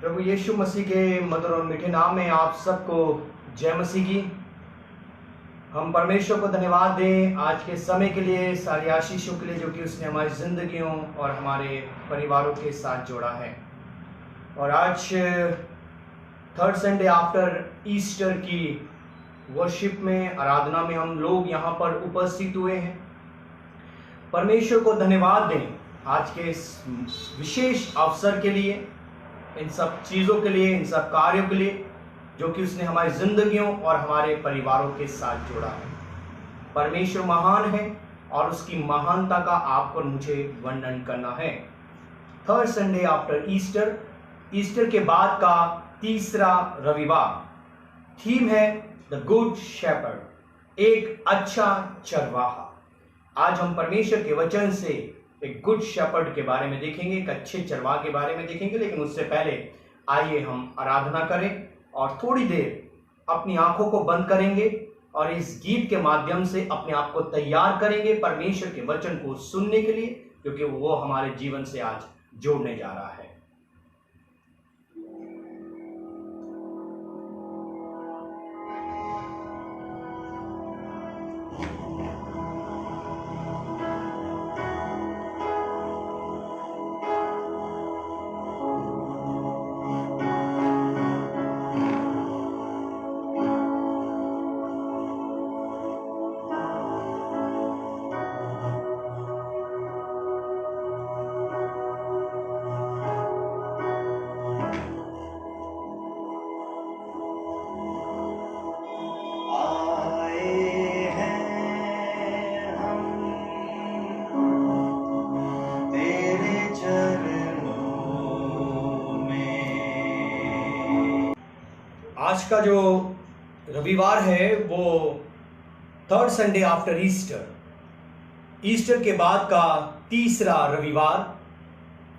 प्रभु यीशु मसीह के मधुर और मीठे नाम में आप सबको जय मसीह की। हम परमेश्वर को धन्यवाद दें आज के समय के लिए, सारी आशीषों के लिए जो कि उसने हमारी जिंदगियों और हमारे परिवारों के साथ जोड़ा है। और आज थर्ड संडे आफ्टर ईस्टर की वर्शिप में, आराधना में हम लोग यहाँ पर उपस्थित हुए हैं। परमेश्वर को धन्यवाद दें आज के इस विशेष अवसर के लिए, इन सब चीज़ों के लिए, इन सब कार्यों के लिए जो कि उसने हमारी जिंदगियों और हमारे परिवारों के साथ जोड़ा है। परमेश्वर महान है और उसकी महानता का आपको और मुझे वर्णन करना है। Third Sunday after Easter, Easter के बाद का तीसरा रविवार। थीम है द गुड शेपर्ड, एक अच्छा चरवाहा। आज हम परमेश्वर के वचन से एक गुड शेपर्ड के बारे में देखेंगे, एक अच्छे चरवाहा के बारे में देखेंगे। लेकिन उससे पहले आइए हम आराधना करें और थोड़ी देर अपनी आंखों को बंद करेंगे और इस गीत के माध्यम से अपने आप को तैयार करेंगे परमेश्वर के वचन को सुनने के लिए, क्योंकि वो हमारे जीवन से आज जोड़ने जा रहा है। आज का जो रविवार है वो third Sunday after Easter, Easter के बाद का तीसरा रविवार।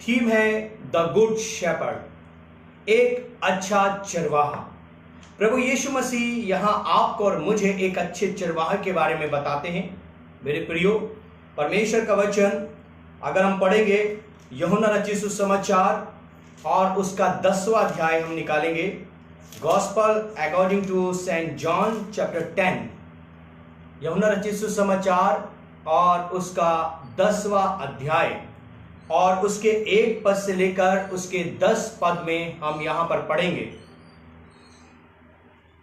थीम है द गुड शेपर्ड, एक अच्छा चरवाहा। प्रभु यीशु मसीह यहाँ आपको और मुझे एक अच्छे चरवाहा के बारे में बताते हैं। मेरे प्रियो, परमेश्वर का वचन अगर हम पढ़ेंगे यूहन्ना रचित सुसमाचार और उसका 10वां अध्याय हम निकालेंगे। Gospel according to saint John chapter 10, Yuhanna रचित सुसमाचार और उसका 10वां अध्याय और उसके 1 पद से लेकर उसके 10 पद में हम यहां पर पढ़ेंगे।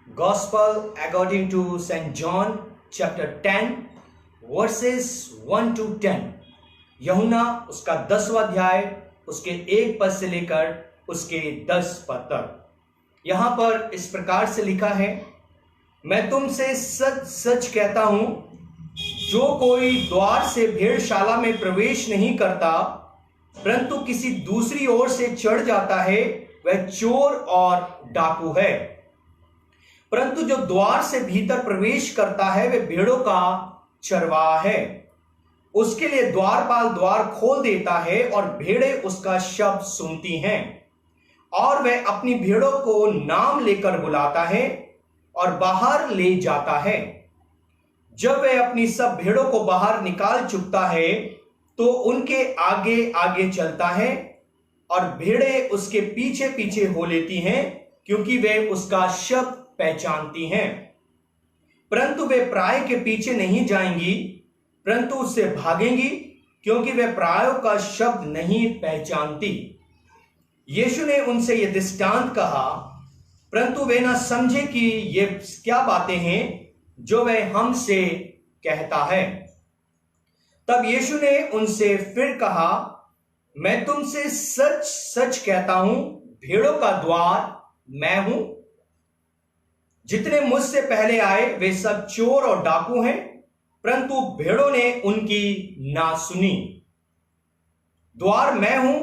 Gospel according to saint John chapter 10 verses 1 to 10, यूहन्ना उसका 10वां अध्याय उसके 1 पद से लेकर उसके 10 पद तक। यहां पर इस प्रकार से लिखा है, मैं तुमसे सच सच कहता हूं, जो कोई द्वार से भेड़शाला में प्रवेश नहीं करता परंतु किसी दूसरी ओर से चढ़ जाता है, वह चोर और डाकू है। परंतु जो द्वार से भीतर प्रवेश करता है वह भेड़ों का चरवाहा है। उसके लिए द्वारपाल द्वार खोल देता है और भेड़ें उसका शब्द सुनती हैं और वह अपनी भेड़ों को नाम लेकर बुलाता है और बाहर ले जाता है। जब वह अपनी सब भेड़ों को बाहर निकाल चुकता है तो उनके आगे आगे चलता है और भेड़ें उसके पीछे पीछे हो लेती हैं, क्योंकि वे उसका शब्द पहचानती हैं। परंतु वे प्राय के पीछे नहीं जाएंगी परंतु उससे भागेंगी, क्योंकि वे प्रायों का शब्द नहीं पहचानती। यीशु ने उनसे यह दृष्टांत कहा, परंतु वे न समझे कि ये क्या बातें हैं जो वह हमसे कहता है। तब यीशु ने उनसे फिर कहा, मैं तुमसे सच सच कहता हूं, भेड़ों का द्वार मैं हूं। जितने मुझसे पहले आए वे सब चोर और डाकू हैं, परंतु भेड़ों ने उनकी ना सुनी। द्वार मैं हूं,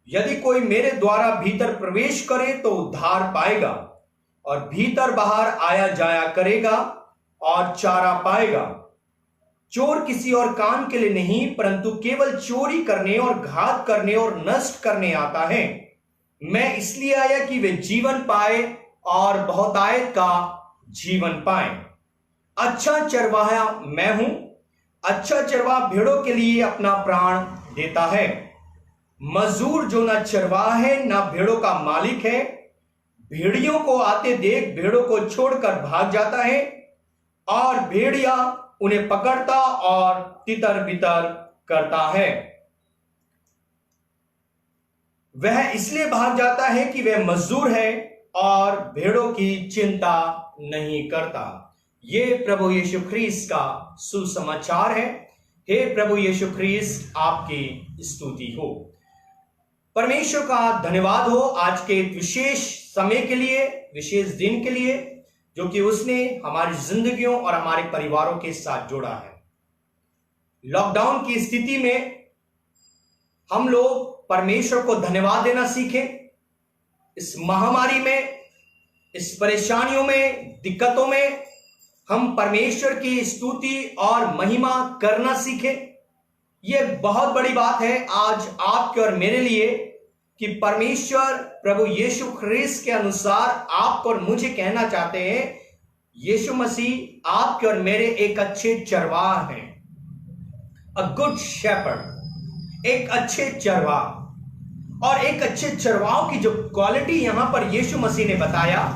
यदि कोई मेरे द्वारा भीतर प्रवेश करे तो उद्धार पाएगा और भीतर बाहर आया जाया करेगा और चारा पाएगा। चोर किसी और काम के लिए नहीं परंतु केवल चोरी करने और घात करने और नष्ट करने आता है। मैं इसलिए आया कि वे जीवन पाए और बहुतायत का जीवन पाए। अच्छा चरवाहा मैं हूं। अच्छा चरवाहा भेड़ों के लिए अपना प्राण देता है। मजदूर जो ना चरवाहा है ना भेड़ों का मालिक है, भेड़ियों को आते देख भेड़ों को छोड़कर भाग जाता है और भेड़िया उन्हें पकड़ता और तितर बितर करता है। वह इसलिए भाग जाता है कि वह मजदूर है और भेड़ों की चिंता नहीं करता। यह प्रभु यीशु ख्रीस्त का सुसमाचार है। हे प्रभु यीशु ख्रीस्त, आपकी स्तुति हो। परमेश्वर का धन्यवाद हो आज के विशेष समय के लिए, विशेष दिन के लिए, जो कि उसने हमारी जिंदगियों और हमारे परिवारों के साथ जोड़ा है। लॉकडाउन की स्थिति में हम लोग परमेश्वर को धन्यवाद देना सीखें। इस महामारी में, इस परेशानियों में, दिक्कतों में हम परमेश्वर की स्तुति और महिमा करना सीखें। यह बहुत बड़ी बात है आज आपके और मेरे लिए कि परमेश्वर प्रभु यीशु ख्रीस्त के अनुसार आपको और मुझे कहना चाहते हैं, यीशु मसीह आपके और मेरे एक अच्छे चरवाहा हैं। अ गुड शेपर्ड, एक अच्छे चरवाहा। और एक अच्छे चरवाहों की जो क्वालिटी यहां पर यीशु मसीह ने बताया,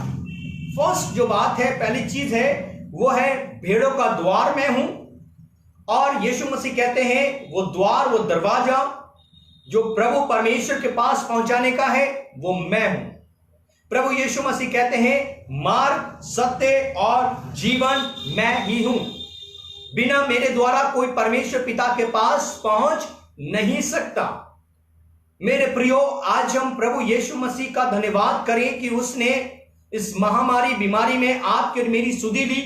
फर्स्ट जो बात है, पहली चीज है, वो है भेड़ों का द्वार मैं हूं। और यीशु मसीह कहते हैं वो द्वार, वो दरवाजा जो प्रभु परमेश्वर के पास पहुंचाने का है, वो मैं हूं। प्रभु यीशु मसीह कहते हैं मार्ग, सत्य और जीवन मैं ही हूं। बिना मेरे द्वारा कोई परमेश्वर पिता के पास पहुंच नहीं सकता। मेरे प्रियो, आज हम प्रभु यीशु मसीह का धन्यवाद करें कि उसने इस महामारी बीमारी में आपकी और मेरी सुधि ली।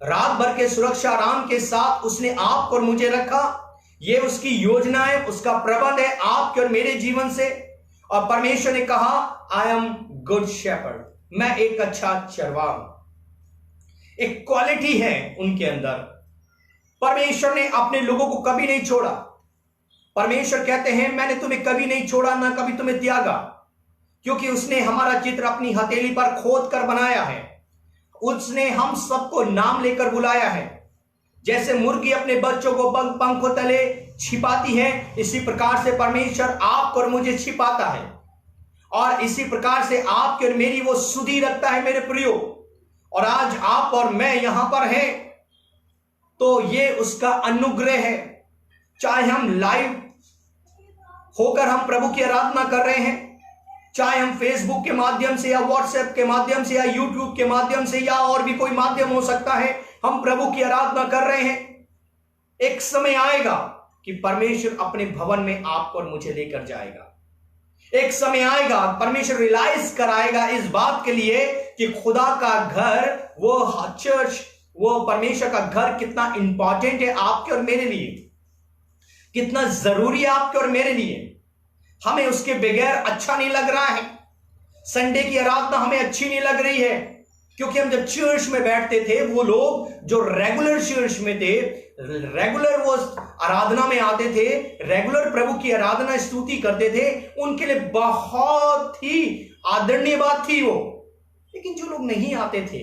रात भर के सुरक्षा आराम के साथ उसने आपको और मुझे रखा। यह उसकी योजना है, उसका प्रबंध है आपके और मेरे जीवन से। और परमेश्वर ने कहा, आई एम गुड शेपर्ड, मैं एक अच्छा चरवाहा हूं। एक क्वालिटी है उनके अंदर। परमेश्वर ने अपने लोगों को कभी नहीं छोड़ा। परमेश्वर कहते हैं मैंने तुम्हें कभी नहीं छोड़ा, ना कभी तुम्हें त्यागा, क्योंकि उसने हमारा चित्र अपनी हथेली पर खोद कर बनाया है। उसने हम सबको नाम लेकर बुलाया है। जैसे मुर्गी अपने बच्चों को पंखों तले छिपाती है, इसी प्रकार से परमेश्वर आपको और मुझे छिपाता है। और इसी प्रकार से आपकी और मेरी वो सुधि रखता है मेरे प्रियो। और आज आप और मैं यहां पर हैं तो ये उसका अनुग्रह है। चाहे हम लाइव होकर हम प्रभु की आराधना कर रहे हैं, चाहे हम फेसबुक के माध्यम से या व्हाट्सएप के माध्यम से या यूट्यूब के माध्यम से या और भी कोई माध्यम हो सकता है, हम प्रभु की आराधना कर रहे हैं। एक समय आएगा कि परमेश्वर अपने भवन में आपको और मुझे लेकर जाएगा। एक समय आएगा परमेश्वर रियलाइज कराएगा इस बात के लिए कि खुदा का घर, वो चर्च, वो परमेश्वर का घर कितना इंपॉर्टेंट है आपके और मेरे लिए, कितना जरूरी है आपके और मेरे लिए। हमें उसके बगैर अच्छा नहीं लग रहा है। संडे की आराधना हमें अच्छी नहीं लग रही है, क्योंकि हम जब चर्च में बैठते थे, वो लोग जो रेगुलर चर्च में थे, रेगुलर वो आराधना में आते थे, रेगुलर प्रभु की आराधना स्तुति करते थे, उनके लिए बहुत ही आदरणीय बात थी वो। लेकिन जो लोग नहीं आते थे,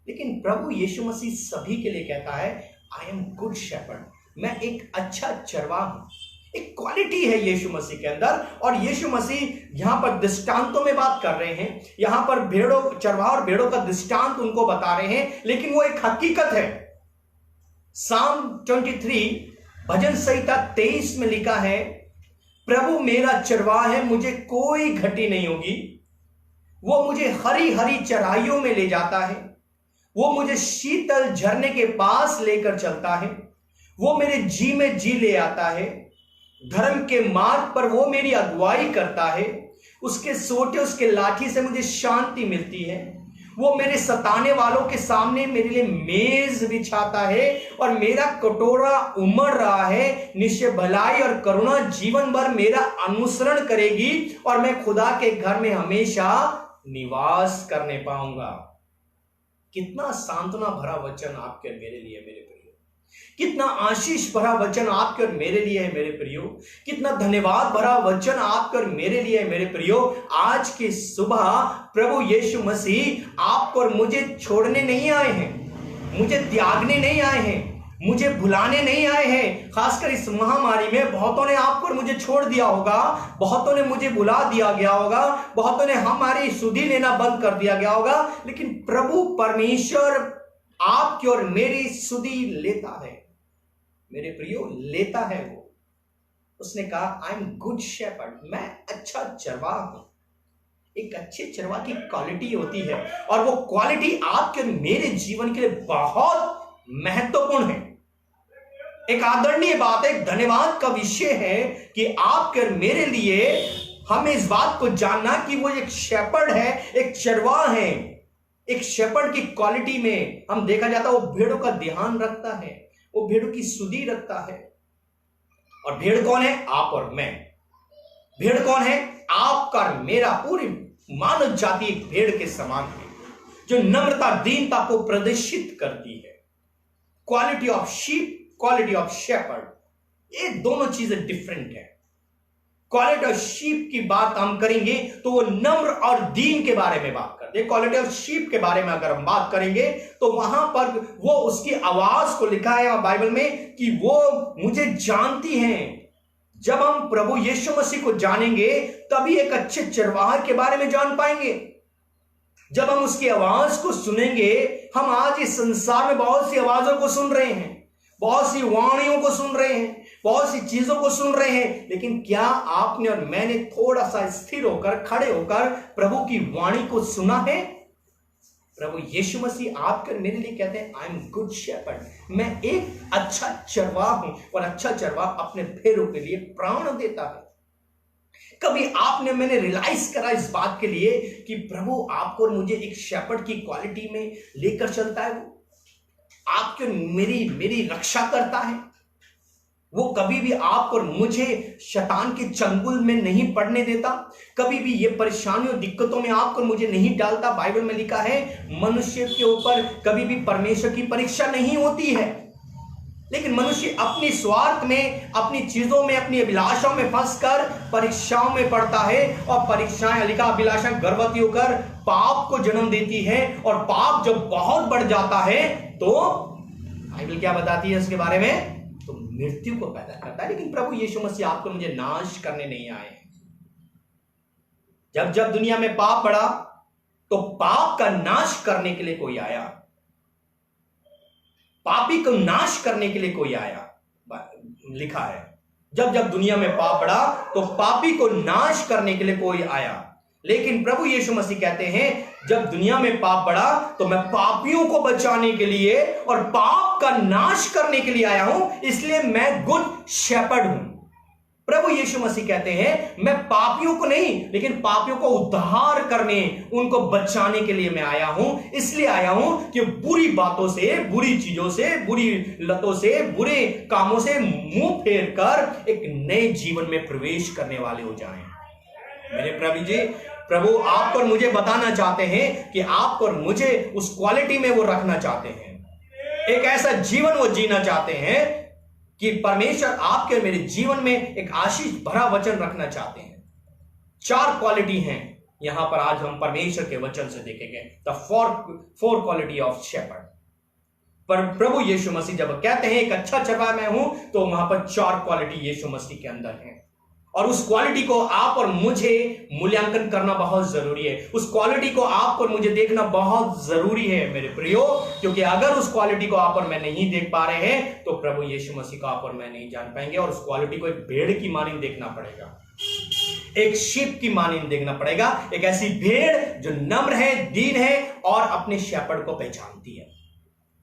लेकिन प्रभु यीशु मसीह सभी के लिए कहता है, आई एम गुड शेपर्ड, मैं एक अच्छा चरवाहा हूं। एक क्वालिटी है यीशु मसीह के अंदर। और यीशु मसीह यहां पर दृष्टांतों में बात कर रहे हैं। यहां पर भेड़ों, चरवाहा और भेड़ों का दृष्टांत उनको बता रहे हैं, लेकिन वो एक हकीकत है। साम 23 भजन संहिता 23 में लिखा है, प्रभु मेरा चरवाहा है, मुझे कोई घटी नहीं होगी। वो मुझे हरी हरी चराइयों में ले जाता है, वो मुझे शीतल झरने के पास लेकर चलता है, वो मेरे जी में जी ले आता है, धर्म के मार्ग पर वो मेरी अगुवाई करता है, उसके सोटे उसके लाठी से मुझे शांति मिलती है, वो मेरे सताने वालों के सामने मेरे लिए मेज बिछाता है और मेरा कटोरा उमड़ रहा है। निश्चय भलाई और करुणा जीवन भर मेरा अनुसरण करेगी और मैं खुदा के घर में हमेशा निवास करने पाऊंगा। कितना सांत्वना भरा वचन आपके और मेरे लिए मेरे प्रियो, कितना आशीष भरा वचन आपके और मेरे लिए है मेरे प्रियो, कितना धन्यवाद भरा वचन आपके और मेरे लिए है मेरे प्रियो। आज की सुबह प्रभु यीशु मसीह आपको और मुझे छोड़ने नहीं आए हैं, मुझे त्यागने नहीं आए हैं, मुझे भुलाने नहीं आए हैं। खासकर इस महामारी में बहुतों ने आपको और मुझे छोड़ दिया होगा, बहुतों ने मुझे बुला दिया गया होगा, बहुतों ने हमारी सुधि लेना बंद कर दिया गया होगा, लेकिन प्रभु परमेश्वर आपकी और मेरी सुधि लेता है। मेरे प्रियो, लेता है वो। उसने कहा आई एम गुड शेपर्ड, मैं अच्छा चरवाहा हूं। एक अच्छे चरवाहे की क्वालिटी होती है और वो क्वालिटी आपके और मेरे जीवन के लिए बहुत महत्वपूर्ण है। एक आदरणीय बात है, एक धन्यवाद का विषय है कि आपके और मेरे लिए हमें इस बात को जानना कि वो एक शेपर्ड है, एक चरवाहा है। एक शेपर्ड की क्वालिटी में हम देखा जाता है वो भेड़ों का ध्यान रखता है, वो भेड़ों की सुधि रखता है। और भेड़ कौन है? आप और मैं। भेड़ कौन है? आपका और मेरा। पूरी मानव जाति एक भेड़ के समान है जो नम्रता, दीनता को प्रदर्शित करती है। Quality of sheep, quality of shepherd, ये दोनों चीजें डिफरेंट है। क्वालिटी ऑफ शीप की बात हम करेंगे तो वो नम्र और दीन के बारे में बात करते हैं। क्वालिटी ऑफ शीप के बारे में अगर हम बात करेंगे तो वहां पर वो उसकी आवाज को लिखा है बाइबल में कि वो मुझे जानती हैं। जब हम प्रभु यीशु मसीह को जानेंगे तभी एक अच्छे चरवाहा के बारे में जान पाएंगे। जब हम उसकी आवाज को सुनेंगे, हम आज इस संसार में बहुत सी आवाजों को सुन रहे हैं, बहुत सी वाणियों को सुन रहे हैं, बहुत सी चीजों को सुन रहे हैं, लेकिन क्या आपने और मैंने थोड़ा सा स्थिर होकर, खड़े होकर प्रभु की वाणी को सुना है? प्रभु यीशु मसीह आपके मेरे लिए कहते हैं आई एम गुड शेपर्ड, मैं एक अच्छा चरवाहा हूं और अच्छा चरवाहा अपने भेड़ों के लिए प्राण देता है। कभी आपने मैंने रियलाइज करा इस बात के लिए कि प्रभु आपको और मुझे एक शेपर्ड की क्वालिटी में लेकर चलता है। वो आपके मेरी रक्षा करता है। वो कभी भी आपको और मुझे शैतान के चंगुल में नहीं पड़ने देता, कभी भी ये परेशानियों दिक्कतों में आपको और मुझे नहीं डालता। बाइबल में लिखा है मनुष्य के ऊपर कभी भी परमेश्वर की परीक्षा नहीं होती है, लेकिन मनुष्य अपनी स्वार्थ में, अपनी चीजों में, अपनी अभिलाषाओं में फंसकर परीक्षाओं में पड़ता है। और परीक्षाएं, लिखा अभिलाषाएं गर्भवती होकर पाप को जन्म देती है, और पाप जब बहुत बढ़ जाता है तो बाइबल क्या बताती है उसके बारे में? तो मृत्यु को पैदा करता है। लेकिन प्रभु यीशु मसीह आपको मुझे नाश करने नहीं आए हैं। जब जब दुनिया में पाप बढ़ा तो पाप का नाश करने के लिए कोई आया, पापी को नाश करने के लिए कोई आया। लिखा है जब जब दुनिया में पाप बढ़ा तो पापी को नाश करने के लिए कोई आया। लेकिन प्रभु यीशु मसीह कहते हैं जब दुनिया में पाप बढ़ा तो मैं पापियों को बचाने के लिए और पाप का नाश करने के लिए आया हूं, इसलिए मैं गुड शेपर्ड हूं। प्रभु यीशु मसीह कहते हैं मैं पापियों को नहीं, लेकिन पापियों को उद्धार करने, उनको बचाने के लिए मैं आया हूं। इसलिए आया हूं कि बुरी बातों से, बुरी चीजों से, बुरी लतों से, बुरे कामों से मुंह फेर कर एक नए जीवन में प्रवेश करने वाले हो जाएं। मेरे प्रभु जी, प्रभु आपको और मुझे बताना चाहते हैं कि आपको और मुझे उस क्वालिटी में वो रखना चाहते हैं। एक ऐसा जीवन वो जीना चाहते हैं कि परमेश्वर आपके और मेरे जीवन में एक आशीष भरा वचन रखना चाहते हैं। 4 क्वालिटी हैं यहां पर आज हम परमेश्वर के वचन से देखेंगे। The four quality of shepherd. पर प्रभु यीशु मसीह जब कहते हैं एक अच्छा चरवाहा मैं हूं, तो वहां पर 4 क्वालिटी यीशु मसीह के अंदर है, और उस क्वालिटी को आप और मुझे मूल्यांकन करना बहुत जरूरी है। उस क्वालिटी को आप और मुझे देखना बहुत जरूरी है मेरे प्रियो, क्योंकि अगर उस क्वालिटी को आप और मैं नहीं देख पा रहे हैं तो प्रभु यीशु मसीह को आप और मैं नहीं जान पाएंगे। और उस क्वालिटी को एक भेड़ की मानिंद देखना पड़ेगा, एक शीप की मानिंद देखना पड़ेगा। एक ऐसी भेड़ जो नम्र है, दीन है और अपने शेपर्ड को पहचानती है।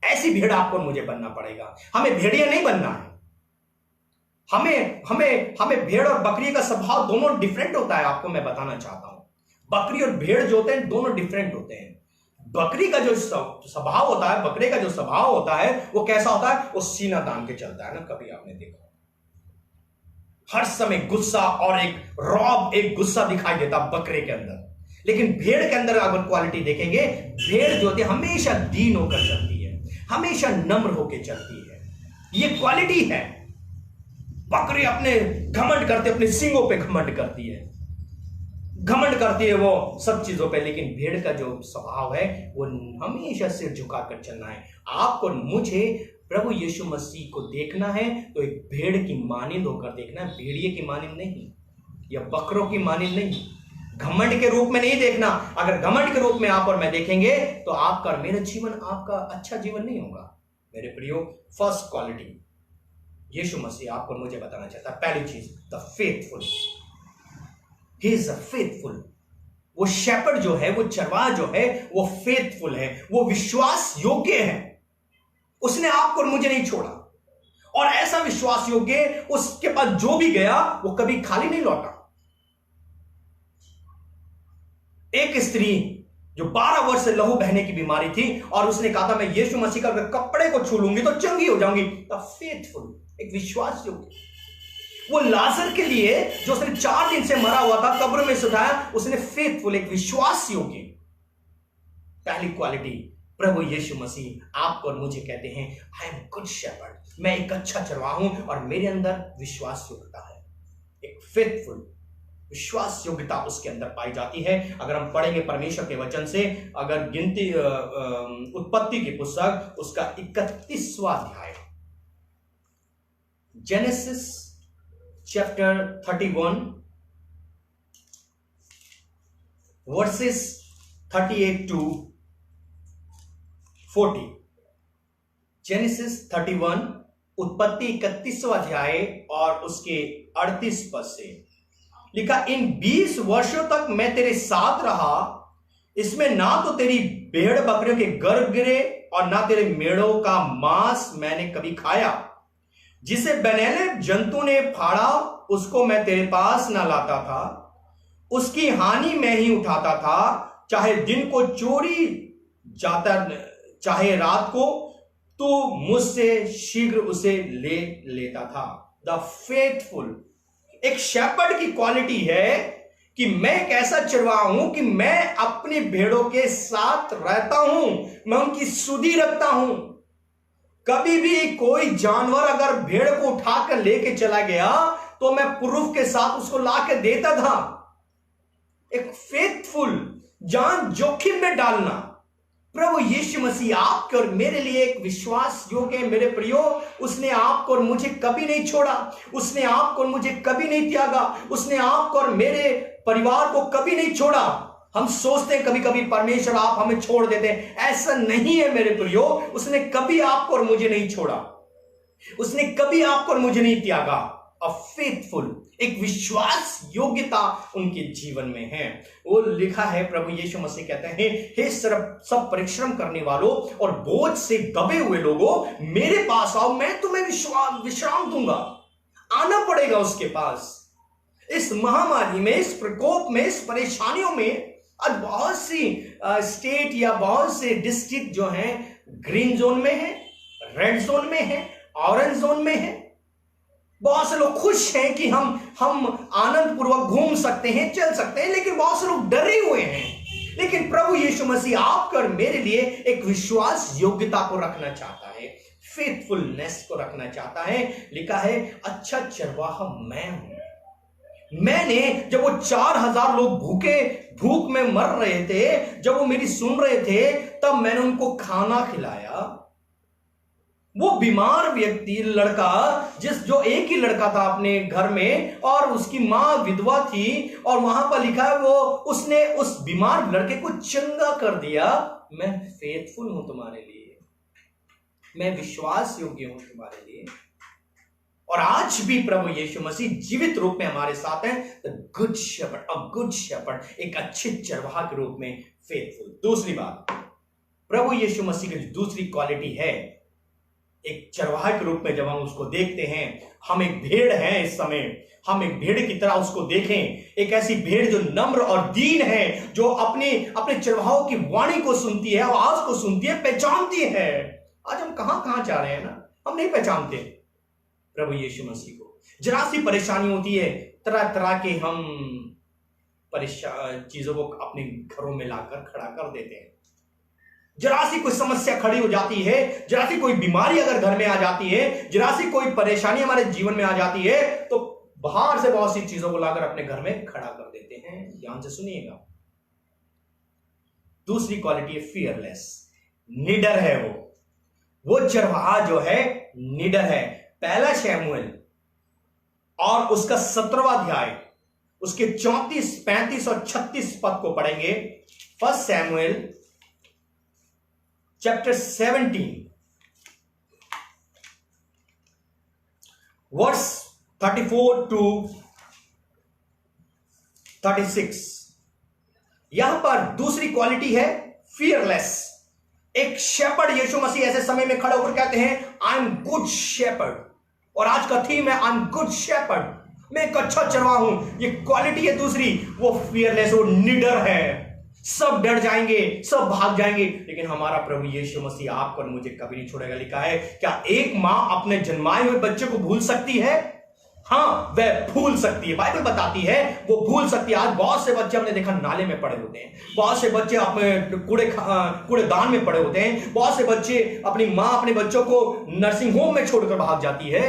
ऐसी भेड़ आपको मुझे बनना पड़ेगा। हमें भेड़िया नहीं बनना है। हमें भेड़ और बकरी का स्वभाव दोनों डिफरेंट होता है। आपको मैं बताना चाहता हूं, बकरी और भेड़ जो होते हैं दोनों डिफरेंट होते हैं। बकरी का जो स्वभाव होता है, बकरे का जो स्वभाव होता है वो कैसा होता है? वो सीना तान के चलता है ना, कभी आपने देखा? हर समय गुस्सा और एक रौब, एक गुस्सा दिखाई देता बकरे के अंदर। लेकिन भेड़ के अंदर अगर क्वालिटी देखेंगे, भेड़ जो होती है हमेशा दीन होकर चलती है, हमेशा नम्र होकर चलती है। ये क्वालिटी है। बकरी अपने घमंड करते, अपने सींगों पे घमंड करती है, घमंड करती है वो सब चीजों पे। लेकिन भेड़ का जो स्वभाव है वो हमेशा सिर झुकाकर चलना है। आपको मुझे प्रभु यीशु मसीह को देखना है तो एक भेड़ की मानिंद होकर देखना है, भेड़िए की मानिंद नहीं या बकरों की मानिंद नहीं, घमंड के रूप में नहीं देखना। अगर घमंड के रूप में आप और मैं देखेंगे तो आपका और मेरा जीवन आपका अच्छा जीवन नहीं होगा। मेरे प्रियो, फर्स्ट क्वालिटी यीशु मसीह आपको मुझे बताना चाहता है, पहली चीज the faithful, he is a faithful. वो शेपर्ड जो है, वो चरवाहा जो है, वो फेथफुल है, वो विश्वास योग्य है। उसने आपको और मुझे नहीं छोड़ा, और ऐसा विश्वास योग्य उसके पास जो भी गया वो कभी खाली नहीं लौटा। एक स्त्री जो 12 वर्ष से लहू बहने की बीमारी थी और उसने कहा था मैं यीशु मसीह का कपड़े को छू लूंगी तो चंगी हो जाऊंगी, द फेथफुल, एक विश्वास योग्य। वो लाजर के लिए जो उसने 4 दिन से मरा हुआ था कब्र में से उठाया, उसने फेथफुल, एक विश्वास योग्य। पहली क्वालिटी प्रभु यीशु मसीह आपको और मुझे कहते हैं, आई एम गुड शेपर्ड, मैं एक अच्छा चरवाहा हूं और मेरे अंदर विश्वास योग्यता है। एक फेथफुल, विश्वास योग्यता उसके अंदर पाई जाती है। अगर हम पढ़ेंगे परमेश्वर के वचन से, अगर गिनती उत्पत्ति की पुस्तक उसका 31वां अध्याय, Genesis chapter 31 verses 38 to 40, Genesis 31 उत्पत्ति 31वां अध्याय और उसके 38 पद से लिखा, इन 20 वर्षों तक मैं तेरे साथ रहा, इसमें ना तो तेरी भेड़ बकरियों के गर्भ गिरे और ना तेरे मेढ़ों का मांस मैंने कभी खाया। जिसे बनैले जंतु ने फाड़ा उसको मैं तेरे पास ना लाता था, उसकी हानि मैं ही उठाता था, चाहे दिन को चोरी जाता चाहे रात को, तो मुझसे शीघ्र उसे ले लेता था। द फेथफुल, एक शेपर्ड की क्वालिटी है कि मैं एक ऐसा चरवाहा हूं कि मैं अपनी भेड़ों के साथ रहता हूं, मैं उनकी सुधि रखता हूं। कभी भी कोई जानवर अगर भेड़ को उठाकर लेके चला गया तो मैं प्रूफ के साथ उसको लाके देता था। एक फेथफुल, जान जोखिम में डालना। प्रभु यीशु मसीह आपके और मेरे लिए एक विश्वास योग्य है। मेरे प्रियो, उसने आपको और मुझे कभी नहीं छोड़ा, उसने आपको और मुझे कभी नहीं त्यागा, उसने आपको और मेरे परिवार को कभी नहीं छोड़ा। हम सोचते हैं कभी कभी परमेश्वर आप हमें छोड़ देते हैं, ऐसा नहीं है मेरे प्रियो। उसने कभी आपको और मुझे नहीं छोड़ा, उसने कभी आपको और मुझे नहीं त्यागा। अ फेथफुल, एक विश्वास योग्यता उनके जीवन में है। वो लिखा है, प्रभु यीशु मसीह कहते हैं, हे सब परिश्रम करने वालों और बोझ से दबे हुए लोगों, मेरे पास आओ, मैं तुम्हें विश्राम दूंगा। आना पड़ेगा उसके पास। इस महामारी में, इस प्रकोप में, इस परेशानियों में आज बहुत सी स्टेट या बहुत से डिस्ट्रिक्ट जो हैं ग्रीन जोन में है, रेड जोन में है, ऑरेंज जोन में है। बहुत से लोग खुश हैं कि हम आनंद पूर्वक घूम सकते हैं, चल सकते हैं, लेकिन बहुत से लोग डरे हुए हैं। लेकिन प्रभु यीशु मसीह आपके और मेरे लिए एक विश्वास योग्यता को रखना चाहता है, फेथफुलनेस को रखना चाहता है। लिखा है, अच्छा चरवाहा मैं हूं। मैंने, जब वो 4000 लोग भूख में मर रहे थे, जब वो मेरी सुन रहे थे, तब मैंने उनको खाना खिलाया। वो बीमार व्यक्ति, लड़का, जो एक ही लड़का था अपने घर में और उसकी मां विधवा थी, और वहां पर लिखा है उसने उस बीमार लड़के को चंगा कर दिया। मैं फेथफुल हूं तुम्हारे लिए, मैं विश्वास योग्य हूं तुम्हारे लिए। और आज भी प्रभु यीशु मसीह जीवित रूप में हमारे साथ हैं। The good shepherd, a good shepherd, एक अच्छे चरवाहा के रूप में फेथफुल। दूसरी बात, प्रभु यीशु मसीह की दूसरी क्वालिटी है, एक चरवाहा के रूप में जब हम उसको देखते हैं, हम एक भेड़ हैं। इस समय हम एक भेड़ की तरह उसको देखें, एक ऐसी भेड़ जो नम्र और दीन है, जो अपने चरवाहों की वाणी को सुनती है, आवाज को सुनती है, पहचानती है। आज हम कहां जा रहे हैं ना, हम नहीं पहचानते प्रभु यीशु मसीह को। जरा सी परेशानी होती है, तरह तरह के हम चीजों को अपने घरों में लाकर खड़ा कर देते हैं। जरा सी कोई समस्या खड़ी हो जाती है, जरा सी कोई बीमारी अगर घर में आ जाती है, जरा सी कोई परेशानी हमारे जीवन में आ जाती है, तो बाहर से बहुत सी चीजों को लाकर अपने घर में खड़ा कर देते हैं। ध्यान से सुनिएगा। दूसरी क्वालिटी है फियरलेस, निडर है वो चरवाहा जो है निडर है। पहला शमूएल और उसका 17वां अध्याय, उसके 34, 35 और 36 पद को पढ़ेंगे। फर्स्ट शमूएल चैप्टर 17 वर्स 34 टू 36। यहां पर दूसरी क्वालिटी है फियरलेस। एक शेपर्ड, यीशु मसीह ऐसे समय में खड़े होकर कहते हैं आई एम गुड शेपर्ड, और आज का थीम है आई एम गुड शेपर्ड, मैं एक अच्छा चरवाहा हूं। ये क्वालिटी है दूसरी, वो फियरलेस, वो निडर है। सब डर जाएंगे, सब भाग जाएंगे, लेकिन हमारा प्रभु यीशु मसीह आपको और मुझे कभी नहीं छोड़ेगा। लिखा है, क्या एक मां अपने जन्माए हुए बच्चे को भूल सकती है? हाँ, वह भूल सकती है। बाइबल बताती है वो भूल सकती है। आज बहुत से बच्चे हमने देखा नाले में पड़े होते हैं, बहुत से बच्चे अपने कूड़ेदान में पड़े होते हैं, बहुत से बच्चे, अपनी मां अपने बच्चों को नर्सिंग होम में छोड़कर भाग जाती है,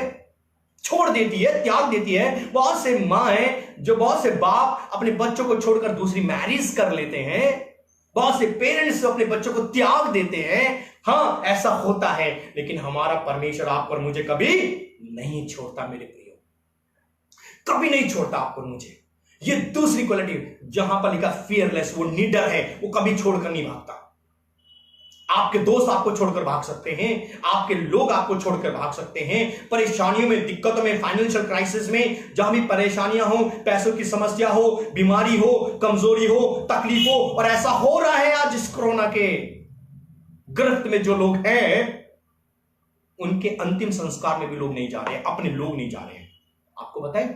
छोड़ देती है, त्याग देती है। बहुत से मां हैं जो, बहुत से बाप अपने बच्चों को छोड़कर दूसरी मैरिज कर लेते हैं, बहुत से पेरेंट्स अपने बच्चों को त्याग देते हैं। हाँ, ऐसा होता है, लेकिन हमारा परमेश्वर आप पर मुझे कभी नहीं छोड़ता मेरे प्रियो, कभी नहीं छोड़ता आपको मुझे। ये दूसरी क्वालिटी जहां पर लिखा फियरलेस, वो निडर है, वो कभी छोड़कर नहीं भागता। आपके दोस्त आपको छोड़कर भाग सकते हैं, आपके लोग आपको छोड़कर भाग सकते हैं, परेशानियों में, दिक्कतों में, फाइनेंशियल क्राइसिस में, जहां भी परेशानियां हो, पैसों की समस्या हो, बीमारी हो, कमजोरी हो, तकलीफ हो, और ऐसा हो रहा है आज इस कोरोना के गिरफ्त में जो लोग हैं, उनके अंतिम संस्कार में भी लोग नहीं जा रहे हैं, अपने लोग नहीं जा रहे हैं। आपको बताएं,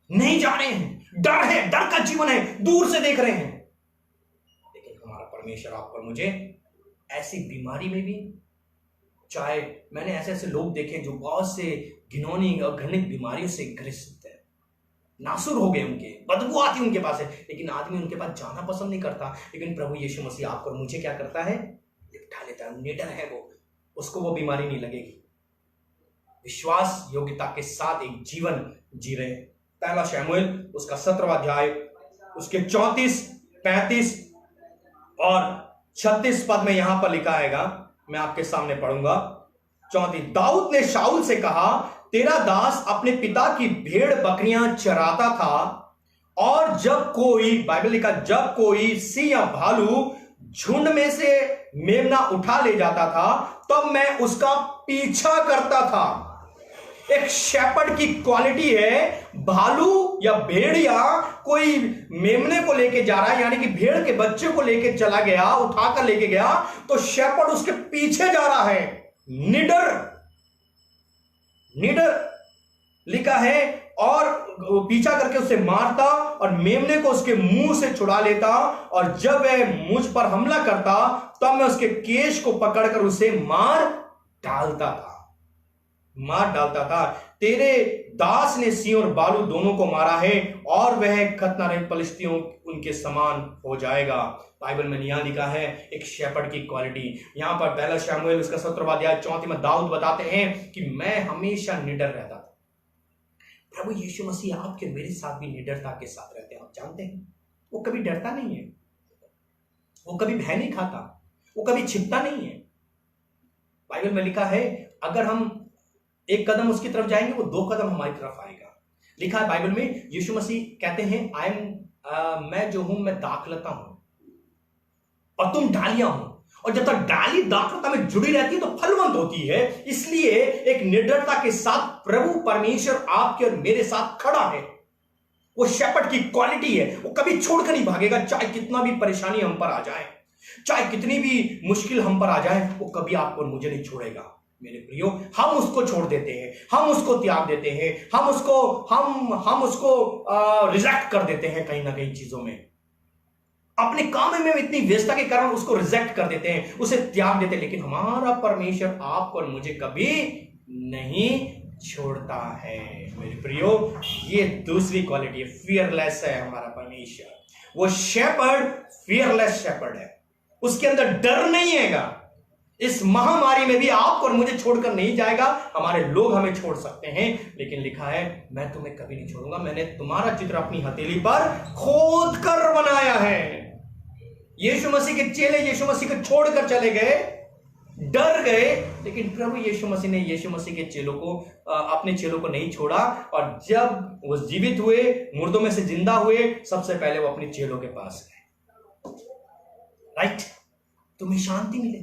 नहीं जा रहे हैं, डर है, डर का जीवन है, दूर से देख रहे हैं। लेकिन हमारा परमेश्वर आप पर मुझे ऐसी बीमारी में भी, चाहे मैंने ऐसे ऐसे लोग देखे जो बहुत से घिनौनी और घृणित बीमारियों से ग्रसित है, नासुर हो गए, उनके बदबू आती उनके पास है, लेकिन आदमी उनके पास जाना पसंद नहीं करता। लेकिन प्रभु यीशु मसीह आप पर मुझे क्या करता है? लिपटा लेता है। निडर है वो, उसको वो बीमारी नहीं लगेगी। विश्वास योग्यता के साथ एक जीवन जी रहे। पहला शमूएल उसका 17वां अध्याय, उसके 34, 35 और 36 पद में यहां पर लिखा हैगा, मैं आपके सामने पढ़ूंगा। 34, दाऊद ने शाऊल से कहा, तेरा दास अपने पिता की भेड़ बकरियां चराता था, और जब कोई, बाइबल लिखा, जब कोई सिंह या भालू झुंड में से मेमना उठा ले जाता था, तब मैं उसका पीछा करता था। एक शेपर्ड की क्वालिटी है, भालू या भेड़िया कोई मेमने को लेके जा रहा है, यानी कि भेड़ के बच्चे को लेके चला गया, उठाकर लेके गया, तो शेपर्ड उसके पीछे जा रहा है। निडर, निडर लिखा है, और पीछा करके उसे मारता और मेमने को उसके मुंह से छुड़ा लेता, और जब वह मुझ पर हमला करता तब मैं उसके केश को पकड़कर उसे मार डालता था। तेरे दास ने सिंह और बालू दोनों को मारा है, और वह खतनारहित पलिश्तियों उनके समान हो जाएगा। बाइबल में यहां लिखा है एक शेपर्ड की क्वालिटी। यहां पर पहला शमूएल उसका 17वां अध्याय 34 में दाऊद बताते हैं कि मैं हमेशा निडर रहता था। प्रभु यीशु मसीह आपके मेरे साथ भी निडरता के साथ रहते हैं। आप जानते हैं, वो कभी डरता नहीं है, वो कभी भय नहीं खाता, वो कभी छिपता नहीं है। बाइबल में लिखा है, अगर हम एक कदम उसकी तरफ जाएंगे, वो 2 कदम हमारी तरफ आएगा। लिखा है बाइबल में, यीशु मसीह कहते हैं मैं जो हूं, मैं दाखलता हूं और तुम डालियां हो, और जब तक डाली दाखलता में जुड़ी रहती है तो फलवंत होती है। इसलिए एक निडरता के साथ प्रभु परमेश्वर आपके और मेरे साथ खड़ा है। वो शेपर्ड की क्वालिटी है, वो कभी छोड़कर नहीं भागेगा। चाहे कितना भी परेशानी हम पर आ जाए, चाहे कितनी भी मुश्किल हम पर आ जाए, वो कभी आपको और मुझे नहीं छोड़ेगा। मेरे प्रियो, हम उसको छोड़ देते हैं, हम उसको त्याग देते हैं, हम उसको रिजेक्ट कर देते हैं कहीं ना कहीं चीजों में। अपने काम में इतनी व्यस्तता के कारण उसको रिजेक्ट कर देते हैं, उसे त्याग देते हैं। लेकिन हमारा परमेश्वर आपको और मुझे कभी नहीं छोड़ता है। मेरे प्रियो, ये दूसरी क्वालिटी है, फियरलेस है हमारा परमेश्वर। वो शेपर्ड फियरलेस शेपर्ड है, उसके अंदर डर नहीं हैगा। इस महामारी में भी आपको और मुझे छोड़कर नहीं जाएगा। हमारे लोग हमें छोड़ सकते हैं, लेकिन लिखा है मैं तुम्हें कभी नहीं छोड़ूंगा, मैंने तुम्हारा चित्र अपनी हथेली पर खोद कर बनाया है। यीशु मसीह के चेले यीशु मसीह को छोड़कर चले गए, डर गए, लेकिन प्रभु यीशु मसीह ने यीशु मसीह के चेलों को, अपने चेलों को नहीं छोड़ा। और जब वो जीवित हुए, मुर्दों में से जिंदा हुए, सबसे पहले वो अपने चेलों के पास गए। राइट, तुम्हें शांति मिले।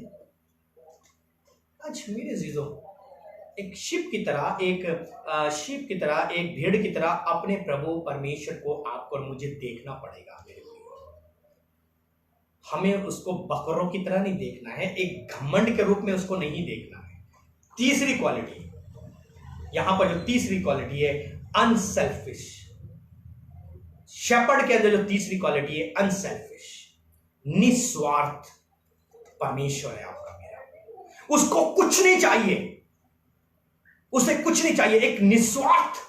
आज मेरे जीजों, एक शिप की तरह, एक भेड़ की तरह अपने प्रभु परमेश्वर को आपको और मुझे देखना पड़ेगा। मेरे भाई, हमें उसको बकरों की तरह नहीं देखना है, एक घमंड के रूप में उसको नहीं देखना है। तीसरी क्वालिटी, यहां पर जो तीसरी क्वालिटी है, अनसेल्फिश। शेपर्ड के अंदर जो तीसरी क्वालिटी है, अनसेल्फिश, निस्वार्थ परमेश्वर है आपका मेरा। उसको कुछ नहीं चाहिए, उसे कुछ नहीं चाहिए, एक निस्वार्थ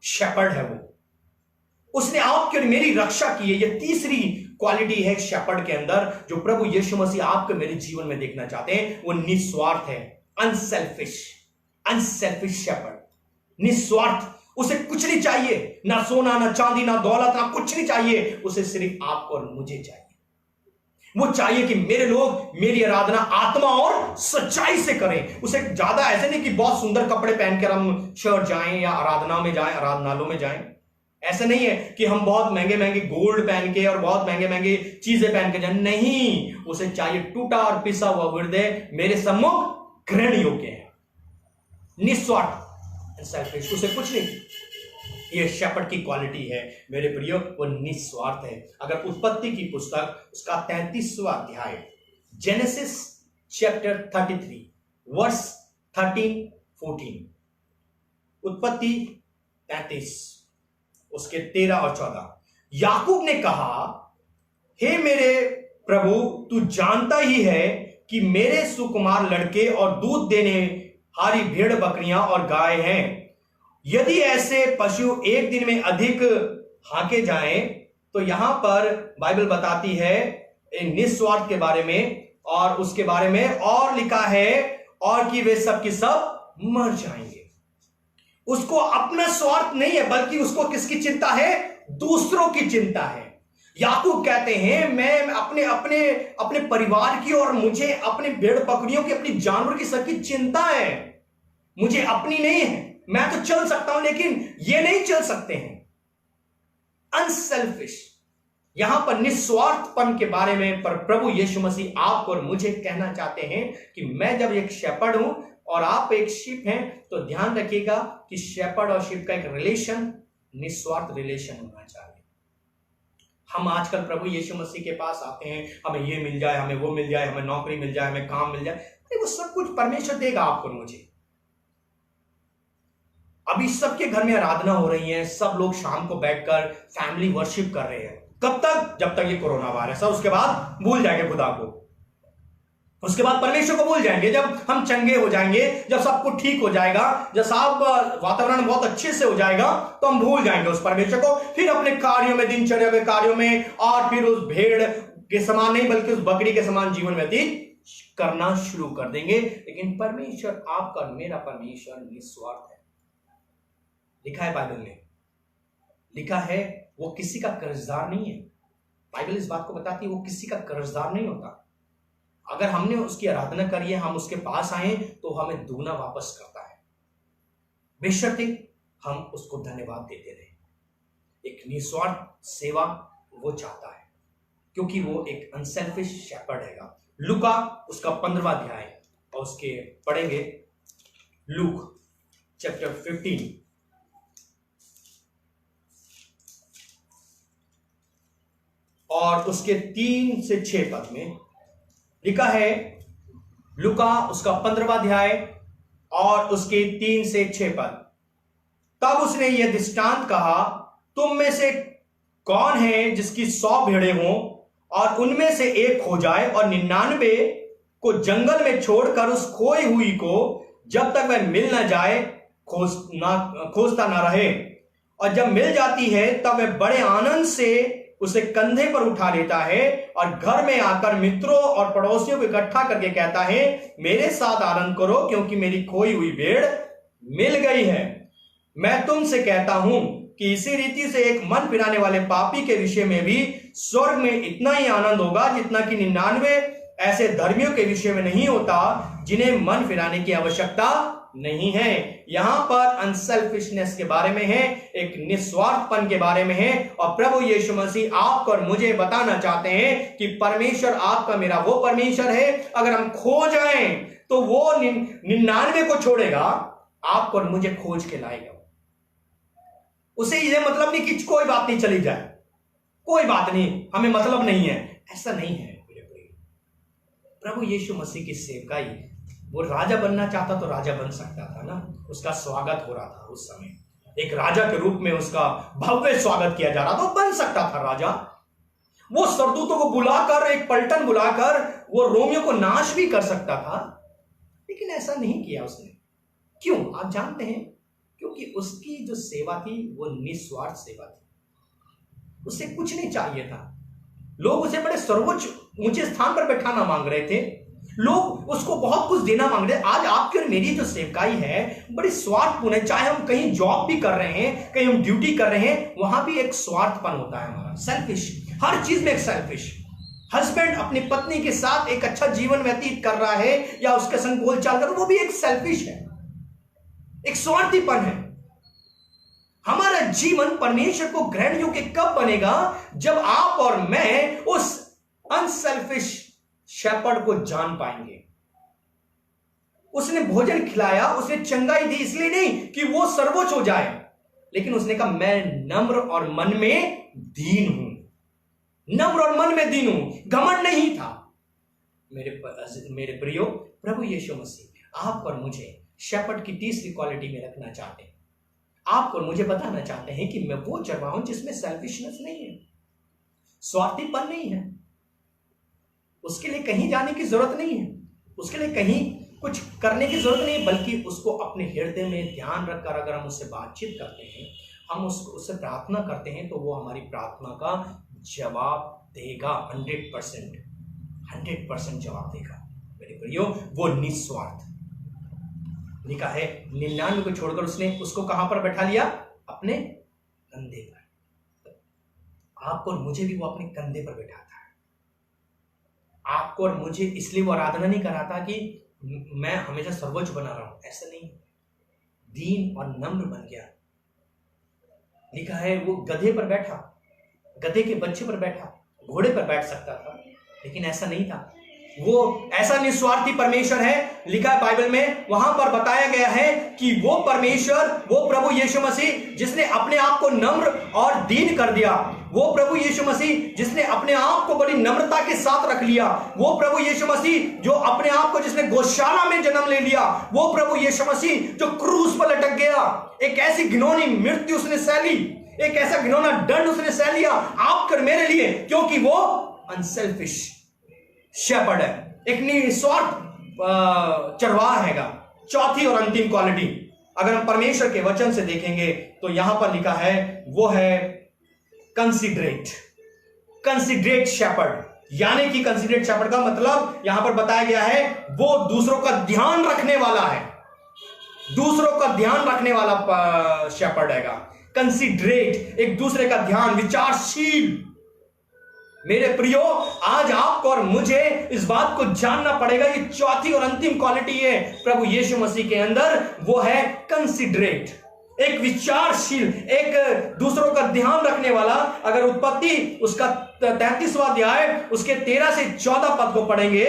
शेपर्ड है वो। उसने आपकी और मेरी रक्षा की है। यह तीसरी क्वालिटी है शेपर्ड के अंदर, जो प्रभु यीशु मसीह आपके मेरे जीवन में देखना चाहते हैं। वो निस्वार्थ है, अनसेल्फिश, अनसेल्फिश शेपर्ड, निस्वार्थ। उसे कुछ नहीं चाहिए, ना सोना, ना चांदी, ना दौलत, ना कुछ नहीं चाहिए। उसे सिर्फ आपको और मुझे चाहिए। वो चाहिए कि मेरे लोग मेरी आराधना आत्मा और सच्चाई से करें। उसे ज्यादा ऐसे नहीं कि बहुत सुंदर कपड़े पहनकर हम शर्ट जाएं या आराधना में जाएं, आराधनालयों में जाएं। ऐसा नहीं है कि हम बहुत महंगे महंगे गोल्ड पहन के और बहुत महंगे महंगे चीजें पहन के जाएं। नहीं, उसे चाहिए टूटा और पिसा हुआ हृदय मेरे सम्मुख ग्रहण योग्य है, निस्वार्थ, सेल्फिश, उसे कुछ नहीं। ये शेपर्ड की क्वालिटी है मेरे प्रियो, वो निस्वार्थ है। अगर उत्पत्ति की पुस्तक उसका 33वां अध्याय, जेनेसिस चैप्टर 33 वर्स 13-14, उत्पत्ति 33 उसके 13 और 14, याकूब ने कहा, हे मेरे प्रभु, तू जानता ही है कि मेरे सुकुमार लड़के और दूध देने हारी भेड़ बकरियां और गाय हैं। यदि ऐसे पशु एक दिन में अधिक हाके जाएं, तो यहां पर बाइबल बताती है निस्वार्थ के बारे में, और उसके बारे में और लिखा है, और कि वे सब की सब मर जाएंगे। उसको अपना स्वार्थ नहीं है, बल्कि उसको किसकी चिंता है? दूसरों की चिंता है। याकूब कहते हैं, मैं अपने अपने अपने परिवार की और मुझे अपने भेड़ बकरियों की, अपनी जानवर की सबकी चिंता है, मुझे अपनी नहीं है। मैं तो चल सकता हूं, लेकिन ये नहीं चल सकते हैं। अनसेल्फिश, यहां पर निस्वार्थपन के बारे में पर प्रभु यीशु मसीह आपको और मुझे कहना चाहते हैं कि मैं जब एक शेपर्ड हूं और आप एक शीप हैं, तो ध्यान रखिएगा कि शेपर्ड और शीप का एक रिलेशन निस्वार्थ रिलेशन होना चाहिए। हम आजकल प्रभु यीशु मसीह के पास आते हैं, हमें ये मिल जाए, हमें वो मिल जाए, हमें नौकरी मिल जाए, हमें काम मिल जाए। अरे वो सब कुछ परमेश्वर देगा आपको और मुझे। अभी सबके घर में आराधना हो रही है, सब लोग शाम को बैठकर फैमिली वर्शिप कर रहे हैं। कब तक? जब तक ये कोरोना वायरस है। उसके बाद भूल जाएंगे खुदा को, उसके बाद परमेश्वर को भूल जाएंगे। जब हम चंगे हो जाएंगे, जब सब कुछ ठीक हो जाएगा, जब सब वातावरण बहुत अच्छे से हो जाएगा, तो हम भूल जाएंगे उस परमेश्वर को। फिर अपने कार्यों में, दिनचर्या के कार्यों में, और फिर उस भेड़ के समान नहीं बल्कि उस बकरी के समान जीवन व्यतीत करना शुरू कर देंगे। लेकिन परमेश्वर, आपका और मेरा परमेश्वर निस्वार्थ है। लिखा है बाइबल में, लिखा है वो किसी का कर्जदार नहीं है। बाइबल इस बात को बताती है वो किसी का कर्जदार नहीं होता। अगर हमने उसकी आराधना करी है, हम उसके पास आए, तो हमें दूना वापस करता है, बेशर्ते हम उसको धन्यवाद देते रहे। एक निस्वार्थ सेवा वो चाहता है, क्योंकि वो एक अनसेल्फिश शेपर्ड है। लूका उसका 15वां अध्याय, और उसके पढ़ेंगे लूक चैप्टर 15 और उसके 3 से 6 पद में लिखा है। लूका उसका 15वां अध्याय और उसके 3 से 6 पद। तब उसने यह दृष्टांत कहा, तुम में से कौन है जिसकी 100 भेड़ें हों और उनमें से एक खो जाए, और 99 को जंगल में छोड़कर उस खोई हुई को जब तक वह मिल ना जाए खोजता ना रहे, और जब मिल जाती है तब वह बड़े आनंद से उसे कंधे पर उठा लेता है, और घर में आकर मित्रों और पड़ोसियों को इकट्ठा करके कहता है, मेरे साथ आनंद करो, क्योंकि मेरी खोई हुई भेड़ मिल गई है। मैं तुमसे कहता हूं कि इसी रीति से एक मन फिराने वाले पापी के विषय में भी स्वर्ग में इतना ही आनंद होगा जितना कि 99 ऐसे धर्मियों के विषय में नहीं होता जिन्हें मन फिराने की आवश्यकता नहीं है। यहां पर अनसेल्फिशनेस के बारे में है, एक निस्वार्थपन के बारे में है। और प्रभु यीशु मसीह आपको और मुझे बताना चाहते हैं कि परमेश्वर आपका मेरा वो परमेश्वर है, अगर हम खो जाएं तो वो 99 को छोड़ेगा, आपको और मुझे खोज के लाएगा। उसे ये मतलब नहीं कि कोई बात नहीं, चली जाए, कोई बात नहीं, हमें मतलब नहीं है, ऐसा नहीं है मेरे प्रिय। प्रभु यीशु मसीह की सेवकाई, वो राजा बनना चाहता तो राजा बन सकता था ना, उसका स्वागत हो रहा था उस समय, एक राजा के रूप में उसका भव्य स्वागत किया जा रहा था, वो बन सकता था राजा। वो सरदूतों को बुलाकर, एक पलटन बुलाकर वो रोमियों को नाश भी कर सकता था, लेकिन ऐसा नहीं किया उसने। क्यों? आप जानते हैं, क्योंकि उसकी जो सेवा थी वो निस्वार्थ सेवा थी, उससे कुछ नहीं चाहिए था। लोग उसे बड़े सर्वोच्च ऊंचे स्थान पर बैठाना मांग रहे थे, लोग उसको बहुत कुछ देना मांग रहे। आज आपकी और मेरी जो सेवकाई है बड़ी स्वार्थपूर्ण है। चाहे हम कहीं जॉब भी कर रहे हैं, कहीं हम ड्यूटी कर रहे हैं, वहां भी एक स्वार्थपन होता है हमारा, सेल्फिश, हर चीज में एक सेल्फिश। हस्बैंड अपनी पत्नी के साथ एक अच्छा जीवन व्यतीत कर रहा है या उसके संग बोलचाल कर, वो भी एक सेल्फिश है, एक स्वार्थीपन है। हमारा जीवन परमेश्वर को ग्रहण योग्य कब बनेगा? जब आप और मैं उस अनसेल्फिश शेपर्ड को जान पाएंगे। उसने भोजन खिलाया, उसने चंगाई दी, इसलिए नहीं कि वो सर्वोच्च हो जाए, लेकिन उसने कहा मैं नम्र और मन में दीन हूं, नम्र और मन में दीन हूं, घमंड नहीं था। मेरे प्रियो, प्रभु यीशु मसीह आपको और मुझे शेपर्ड की तीसरी क्वालिटी में रखना चाहते हैं। आपको और मुझे बताना चाहते हैं कि मैं वो चरवाहा हूं जिसमें सेल्फिशनेस नहीं है, स्वार्थीपन नहीं है। उसके लिए कहीं जाने की जरूरत नहीं है, उसके लिए कहीं कुछ करने की जरूरत नहीं, बल्कि उसको अपने हृदय में ध्यान रखकर अगर हम उससे बातचीत करते हैं, हम उससे प्रार्थना करते हैं, तो वो हमारी प्रार्थना का जवाब देगा। 100% जवाब देगा। मेरे प्रियो, वो निस्वार्थ लिखा है, 99 को छोड़कर उसने उसको कहां पर बैठा लिया? अपने कंधे पर। आपको और मुझे भी वो अपने कंधे पर बैठाता है। आपको और मुझे इसलिए वो आराधना नहीं कराता कि मैं हमेशा सर्वोच्च बना रहा हूं, ऐसा नहीं, दीन और नम्र बन गया। लिखा है वो गधे पर बैठा, गधे के बच्चे पर बैठा, घोड़े पर बैठ सकता था, लेकिन ऐसा नहीं था। वो ऐसा निस्वार्थी परमेश्वर है। लिखा है बाइबल में, वहां पर बताया गया है कि वो परमेश्वर, वो प्रभु यीशु मसीह जिसने अपने आप को नम्र और दीन कर दिया, वो प्रभु यीशु मसीह जिसने अपने आप को बड़ी नम्रता के साथ रख लिया, वो प्रभु यीशु मसीह जो अपने आप को जिसने गौशाला में जन्म ले लिया, वो प्रभु यीशु मसीह जो क्रूस पर लटक गया, एक ऐसी घिनौनी मृत्यु उसने सह ली, एक ऐसा घिनौना दंड उसने सह लिया आप कर मेरे लिए, क्योंकि वो अनसेल्फिश शेपर्ड है, एक निस्वार्थ चरवाहा हैगा। चौथी और अंतिम क्वालिटी अगर हम परमेश्वर के वचन से देखेंगे तो यहां पर लिखा है, वो है कंसिडरेट शेपर्ड। यानी कि कंसिडरेट शेपर्ड का मतलब यहां पर बताया गया है, वो दूसरों का ध्यान रखने वाला है, दूसरों का ध्यान रखने वाला शेपर्ड हैगा। कंसिडरेट, एक दूसरे का ध्यान, विचारशील। मेरे प्रियो, आज आपको और मुझे इस बात को जानना पड़ेगा, ये चौथी और अंतिम क्वालिटी है प्रभु यीशु मसीह के अंदर, वो है कंसिडरेट, एक विचारशील, एक दूसरों का ध्यान रखने वाला। अगर उत्पत्ति उसका 33वां अध्याय उसके 13 से 14 पद को पढ़ेंगे,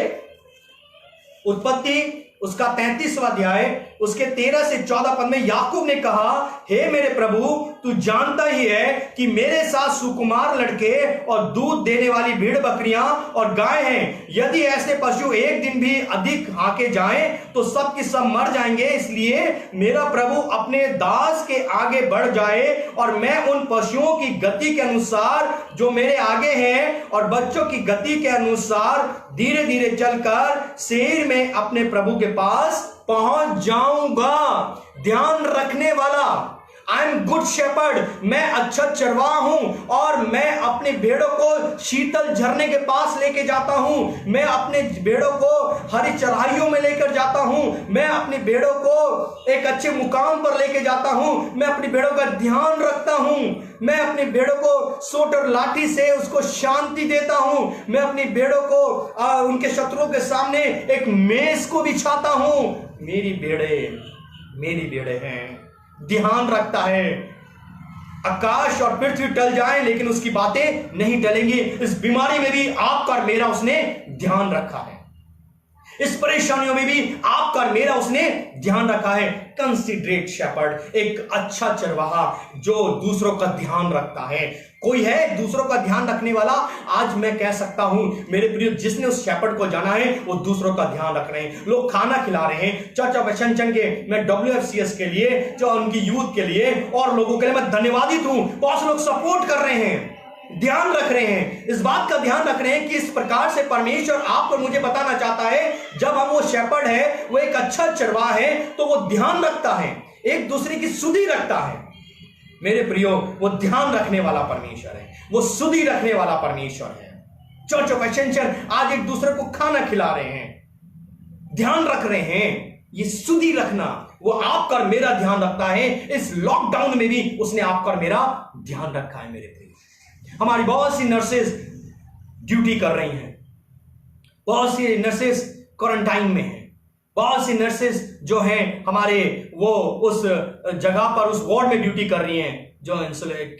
उत्पत्ति उसका 33वां अध्याय उसके 13 से 14 पद में याकूब ने कहा, हे मेरे प्रभु, तू जानता ही है कि मेरे साथ सुकुमार लड़के और दूध देने वाली भेड़ बकरियां और गाय हैं। यदि ऐसे पशु एक दिन भी अधिक हाके जाएं तो सब के सब मर जाएंगे। इसलिए मेरा प्रभु अपने दास के आगे बढ़ जाए और मैं उन पशुओं की गति के अनुसार जो मेरे आगे हैं और बच्चों की गति के अनुसार धीरे धीरे चलकर शहर में अपने प्रभु के पास पहुंच जाऊंगा। ध्यान रखने वाला, आई एम गुड शेपर्ड, मैं अच्छा चरवाहा हूं और मैं अपने भेड़ों को शीतल झरने के पास लेके जाता हूं। मैं अपने भेड़ों को हरी चराइयों में लेकर जाता हूं। मैं अपनी भेड़ों को एक अच्छे मुकाम पर लेके जाता हूं। मैं अपनी भेड़ों का ध्यान रखता हूं। मैं अपनी भेड़ों को सोट और लाठी से उसको शांति देता हूं। मैं अपनी भेड़ों को उनके शत्रुओं के सामने एक मेज को बिछाता हूं। मेरी भेड़े हैं। ध्यान रखता है। आकाश और पृथ्वी टल जाए लेकिन उसकी बातें नहीं टलेंगी। इस बीमारी में भी आपका और मेरा उसने ध्यान रखा है। इस परेशानियों में भी आपका और मेरा उसने ध्यान रखा है। कंसिडरेट शेपर्ड, एक अच्छा चरवाहा जो दूसरों का ध्यान रखता है। कोई है दूसरों का ध्यान रखने वाला? आज मैं कह सकता हूं मेरे प्रिय, जिसने उस शेपर्ड को जाना है वो दूसरों का ध्यान रख रहे हैं। लोग खाना खिला रहे हैं। चर्च ऑफ एसेंशन के, मैं WFCS के लिए, जो उनकी यूथ के लिए और लोगों के लिए मैं धन्यवादित हूं। बहुत से लोग सपोर्ट कर रहे हैं, ध्यान रख रहे हैं, इस बात का ध्यान रख रहे हैं कि इस प्रकार से परमेश्वर आपको मुझे बताना चाहता है, जब हम वो शेपर्ड है, वो एक अच्छा चरवाहा है, तो वो ध्यान रखता है, एक दूसरे की सुधि रखता है। मेरे प्रियो, वो ध्यान रखने वाला परमेश्वर है, वो सुधि रखने वाला परमेश्वर है। चर्च ऑफ एसेंशन आज एक दूसरे को खाना खिला रहे हैं, ध्यान रख रहे हैं। ये सुधि रखना, वो आपका और मेरा ध्यान रखता है। इस लॉकडाउन में भी उसने आपका और मेरा ध्यान रखा है। मेरे प्रियो, हमारी बहुत सी नर्सेज ड्यूटी कर रही हैं, बहुत सी नर्सेज क्वारंटाइन में हैं, बहुत सी नर्सेज जो हैं हमारे वो उस जगह पर, उस वार्ड में ड्यूटी कर रही हैं जो आइसोलेट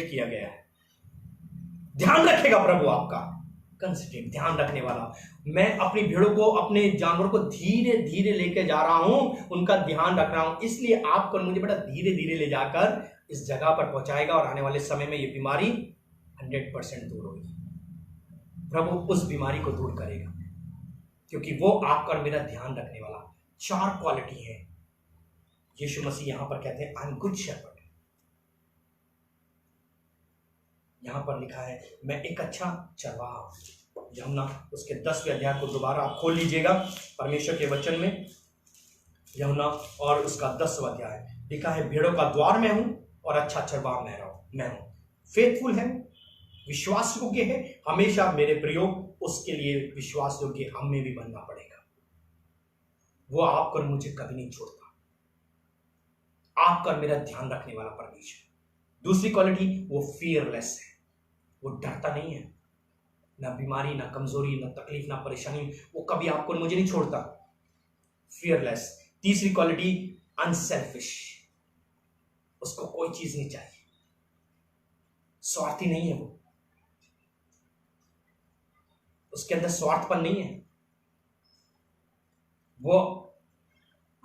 किया गया है। ध्यान रखेगा प्रभु आपका। कंसिडरेट, ध्यान रखने वाला। मैं अपनी भेड़ों को, अपने जानवरों को धीरे धीरे लेके जा रहा हूं, उनका ध्यान रख रहा हूं। इसलिए आपको मुझे बड़ा धीरे धीरे ले जाकर इस जगह पर पहुंचाएगा और आने वाले समय में ये बीमारी 100% दूर होगी। प्रभु उस बीमारी को दूर करेगा, क्योंकि वो आपका और मेरा ध्यान रखने वाला। 4 क्वालिटी है यीशु मसीह यहां पर कहते हैं, आई एम गुड शेपर्ड। यहां पर लिखा है, मैं एक अच्छा चरवाहा हूं। यूहन्ना उसके 10वें अध्याय को दोबारा आप खोल लीजिएगा, परमेश्वर के वचन में यूहन्ना और उसका 10वां अध्याय लिखा है, भेड़ों का द्वार मैं हूं और अच्छा चरवाहा मैं हूं। फेथफुल है, विश्वास योग्य है। हमेशा मेरे प्रियो, उसके लिए विश्वास योग्य हमें भी बनना पड़ेगा। वो आपको और मुझे कभी नहीं छोड़ता, आपका और मेरा ध्यान रखने वाला परमेश्वर। दूसरी क्वालिटी, वो फियरलेस है, वो डरता नहीं है। ना बीमारी, ना कमजोरी, ना तकलीफ, ना परेशानी, वो कभी आपको और मुझे नहीं छोड़ता। फियरलेस। तीसरी क्वालिटी, अनसेल्फिश, उसको कोई चीज नहीं चाहिए, स्वार्थी नहीं है वो, उसके अंदर स्वार्थपन नहीं है। वो,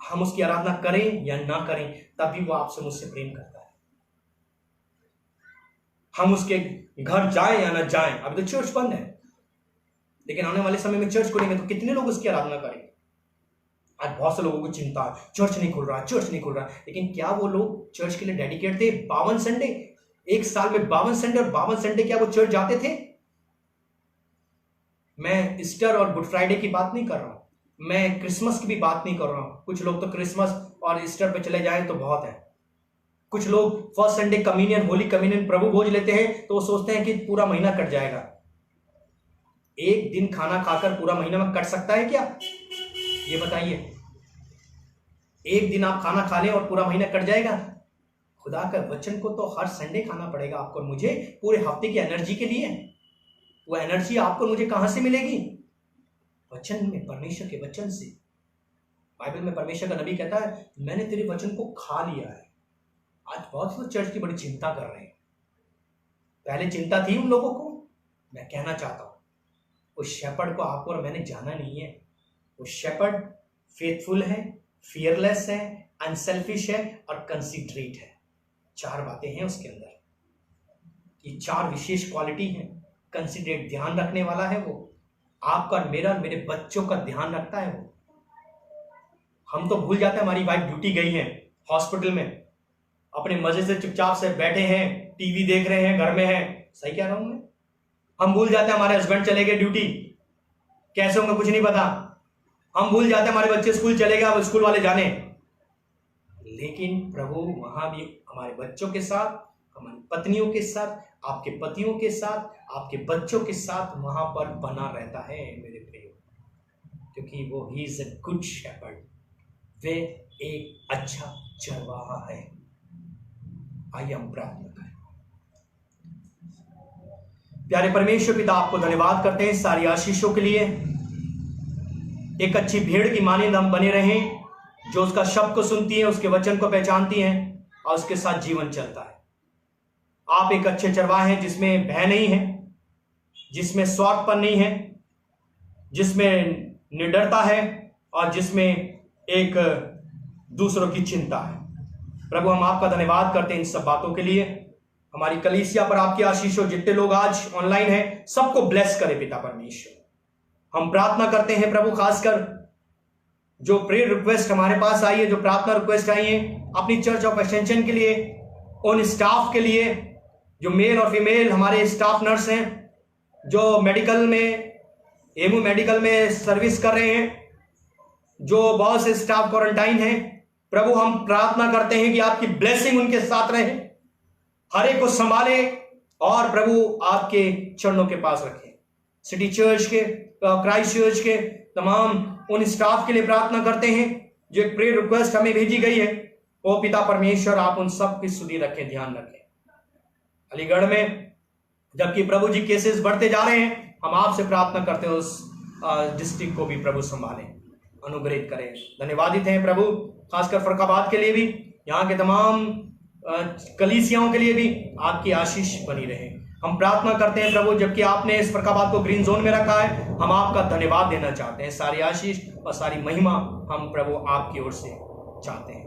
हम उसकी आराधना करें या ना करें, तभी वो आपसे मुझसे प्रेम करता है। हम उसके घर जाएं या ना जाएं, अभी तो चर्च बंद है, लेकिन आने वाले समय में चर्च खुलेंगे तो कितने लोग उसकी आराधना करेंगे। आज बहुत से लोगों को चिंता है, चर्च नहीं खुल रहा, चर्च नहीं खुल रहा, लेकिन क्या वो लोग चर्च के लिए डेडिकेट थे? 52 संडे, एक साल में 52 संडे, और 52 संडे क्या वो चर्च जाते थे? मैं ईस्टर और गुड फ्राइडे की बात नहीं कर रहा हूं, मैं क्रिसमस की भी बात नहीं कर रहा हूं। कुछ लोग तो क्रिसमस और ईस्टर पे चले जाएं तो बहुत है। कुछ लोग first Sunday communion, holy communion, प्रभु भोज लेते हैं तो वो सोचते हैं कि पूरा महीना कट जाएगा। एक दिन खाना खाकर पूरा महीना में कट सकता है क्या? ये बताइए। एक दिन आप खाना खा लें और पूरा महीना कट जाएगा? खुदा का वचन को तो हर संडे खाना पड़ेगा आपको और मुझे, पूरे हफ्ते की एनर्जी के लिए। वो एनर्जी आपको मुझे कहां से मिलेगी? वचन में, परमेश्वर के वचन से। बाइबल में परमेश्वर का नबी कहता है, मैंने तेरे वचन को खा लिया है। आज बहुत लोग चर्च की बड़ी चिंता कर रहे हैं, पहले चिंता थी उन लोगों को। मैं कहना चाहता हूं, उस शेपर्ड को आपको और मैंने जाना नहीं है। वो शेपर्ड फेथफुल है, फियरलेस है, अनसेल्फिश है और कंसिडरेट है। 4 बातें हैं उसके अंदर, ये 4 विशेष क्वालिटी हैं। कंसिडरेट, ध्यान रखने वाला है वो, आपका और मेरा, मेरे बच्चों का ध्यान रखता है वो। हम तो भूल जाते हैं, हमारी वाइफ ड्यूटी गई है हॉस्पिटल में, अपने मजे से चुपचाप से बैठे हैं, टीवी देख रहे हैं, घर में हैं। सही कह रहा हूं मैं? हम भूल जाते हैं हमारे हस्बैंड चले गए ड्यूटी, कैसे होंगे कुछ नहीं पता। हम भूल जाते हैं हमारे बच्चे स्कूल चले गए, अब स्कूल वाले जाने। लेकिन प्रभु वहां भी हमारे बच्चों के साथ, हमारी पत्नियों के साथ, आपके पतियों के साथ, आपके बच्चों के साथ वहां पर बना रहता है मेरे प्रियो, क्योंकि वो he is a good shepherd, वे एक अच्छा चरवाहा है। आइए हम प्रार्थना करें। प्यारे परमेश्वर पिता, आपको धन्यवाद करते हैं सारी आशीषों के लिए। एक अच्छी भेड़ की मानिंद हम बने रहें, जो उसका शब्द को सुनती है, उसके वचन को पहचानती है और उसके साथ जीवन चलता है। आप एक अच्छे चरवाहे हैं जिसमें भय नहीं है, जिसमें स्वार्थपन नहीं है, जिसमें निडरता है और जिसमें एक दूसरों की चिंता है। प्रभु, हम आपका धन्यवाद करते हैं इन सब बातों के लिए। हमारी कलीसिया पर आपकी आशीष हो। जितने लोग आज ऑनलाइन हैं, सबको ब्लेस करे पिता परमेश्वर। हम प्रार्थना करते हैं प्रभु, खासकर जो प्रेयर रिक्वेस्ट हमारे पास आई है, जो प्रार्थना रिक्वेस्ट आई है अपनी चर्च ऑफ एक्सटेंशन के लिए, उन स्टाफ के लिए जो मेल और फीमेल हमारे स्टाफ नर्स हैं, जो मेडिकल में, एमू मेडिकल में सर्विस कर रहे हैं, जो बहुत से स्टाफ क्वारंटाइन हैं, प्रभु हम प्रार्थना करते हैं कि आपकी ब्लेसिंग उनके साथ रहे, हर एक को संभाले और प्रभु आपके चरणों के पास रखें। सिटी चर्च के, क्राइस्ट चर्च के तमाम उन स्टाफ के लिए प्रार्थना करते हैं जो एक प्रेयर रिक्वेस्ट हमें भेजी गई है। ओ पिता परमेश्वर, आप उन सब की सुधि रखें, ध्यान रखें। अलीगढ़ में जबकि प्रभु जी केसेस बढ़ते जा रहे हैं, हम आपसे प्रार्थना करते हैं उस डिस्ट्रिक्ट को भी प्रभु संभालें, अनुग्रहित करें। धन्यवादित हैं प्रभु, खासकर फरखाबाद के लिए भी, यहाँ के तमाम कलीसियाओं के लिए भी आपकी आशीष बनी रहे। हम प्रार्थना करते हैं प्रभु, जबकि आपने इस फरखाबाद को ग्रीन जोन में रखा है, हम आपका धन्यवाद देना चाहते हैं। सारी आशीष और सारी महिमा हम प्रभु आपकी ओर से चाहते हैं।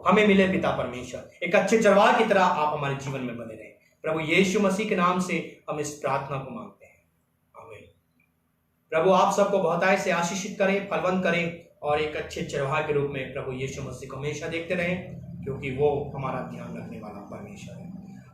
हमें मिले पिता परमेश्वर, एक अच्छे चरवाहे की तरह आप हमारे जीवन में बने रहें। प्रभु यीशु मसीह के नाम से हम इस प्रार्थना को मांगते हैं, आमीन। प्रभु आप सबको बहुताय से आशीषित करें, फलवंत करें और एक अच्छे चरवाहे के रूप में प्रभु यीशु मसीह को हमेशा देखते रहें, क्योंकि वो हमारा ध्यान रखने वाला परमेश्वर है।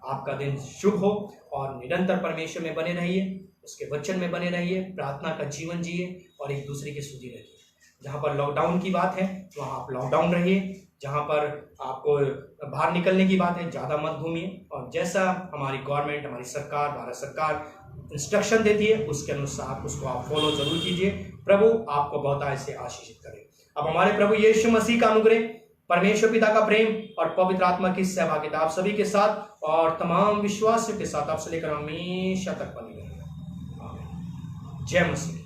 आपका दिन शुभ हो और निरंतर परमेश्वर में बने रहिए, उसके वचन में बने रहिए, प्रार्थना का जीवन जिए और एक दूसरे की सुधि रखिए। जहाँ पर लॉकडाउन की बात है वहाँ आप लॉकडाउन रहिए, जहाँ पर आपको बाहर निकलने की बात है ज़्यादा मत घूमिए, और जैसा हमारी गवर्नमेंट, हमारी सरकार, भारत सरकार इंस्ट्रक्शन देती है उसके अनुसार उसको आप फॉलो जरूर कीजिए। प्रभु आपको बहुतायत से आशीषित करे। अब हमारे प्रभु यीशु मसीह का अनुग्रह, परमेश्वर पिता का प्रेम और पवित्र आत्मा की सहभागिता आप सभी के साथ और तमाम विश्वासियों के साथ आपसे लेकर हमेशा तक बनी रहे। जय मसीह।